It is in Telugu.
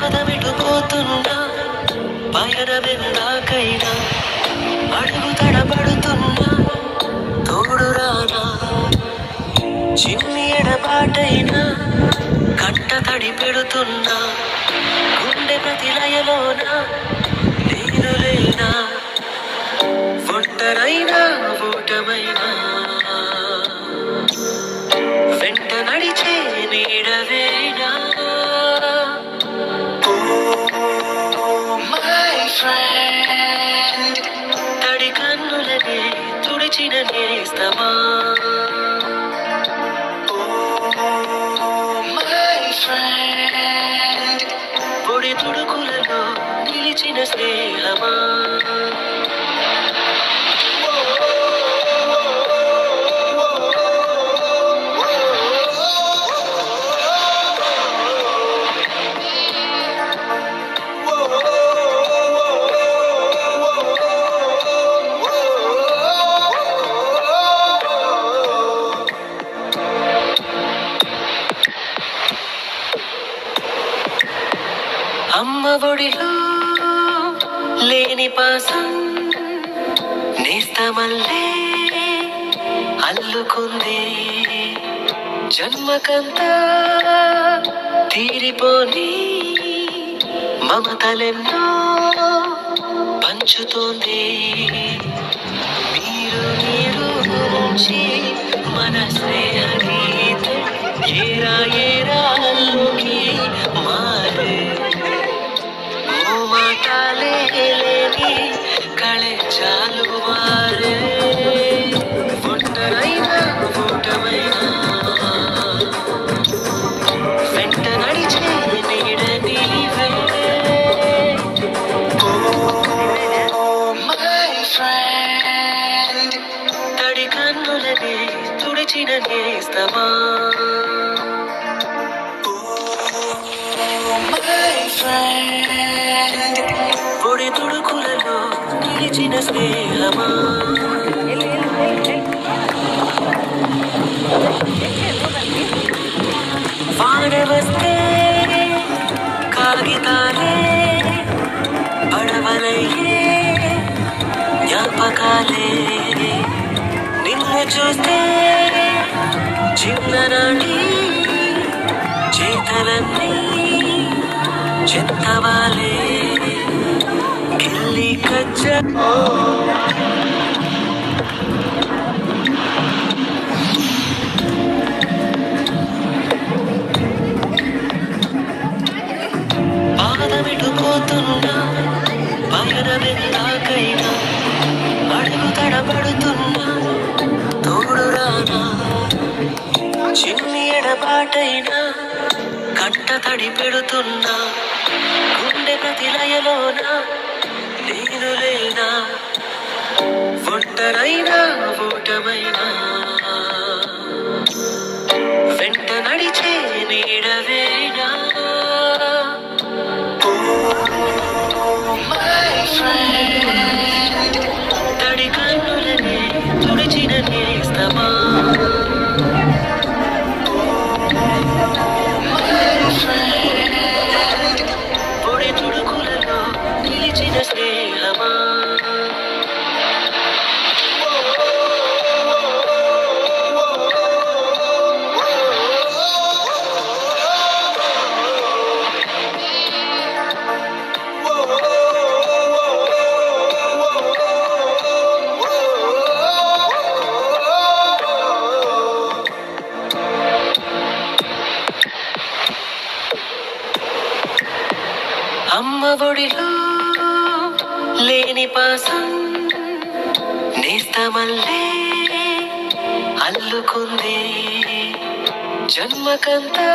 పాదమిటుపోతున్నా పయనమెందాకైనా అడుగు తడబడుతున్నా తోడురానా చిన్ని ఎడబాటైనా కంట తడి పెడుతున్నా గుండె ప్రతి లయలోన నేను లేనా ఒంటరైనా ఓటమైనా వెంట నడిచే నీడవేనా తడి కన్నులనే తుడిచిన నేస్తమా పొడి తుడుకులలో నిలిచిన స్నేహమా అమ్మ ఒడిలో లేని పాసం నేస్తమల్లే అల్లుకుంది జన్మకంతా తీరిపోని మమతలెన్నో పంచుతోంది మీరు నుంచి మన స్నేహ గీతం ఏరా ఏరాల్లోకి మారే మాటలే లేని కళే చాలు మారే ఒంటరైనా ఓటమైనా వెంట నడిచే నీడ నీవే తడి కన్నులనే తుడిచిన నేస్తమా పొడి తుడుకులలో నిలిచిన స్నేహమా వాన వస్తే కాగితాలే పడవలయ్యే జ్ఞాపకాలే నిన్ను చూస్తే చిన్ననాటి చేతలన్నీ చెత్తవాలే కిల్లి కచ్చ పాదమిటుపోతున్నా పయనమెందాకైనా అడుగు తడబడుతున్నా తోడురానా చిన్ని ఎడబాటైనా కంట తడి పెడుతున్నా గుండె ప్రతి లయలోన నేను లేనా ఒంటరైనా ఓటమైనా వెంట నడిచే నీడవేనా తడి కన్నులనే తుడిచిన నేస్తమా పొడి తుడుకులలో నిలిచిన స్నేహమా అమ్మ ఒడిలో లేని పాసం నేస్తమల్లే అల్లుకుంది జన్మకంతా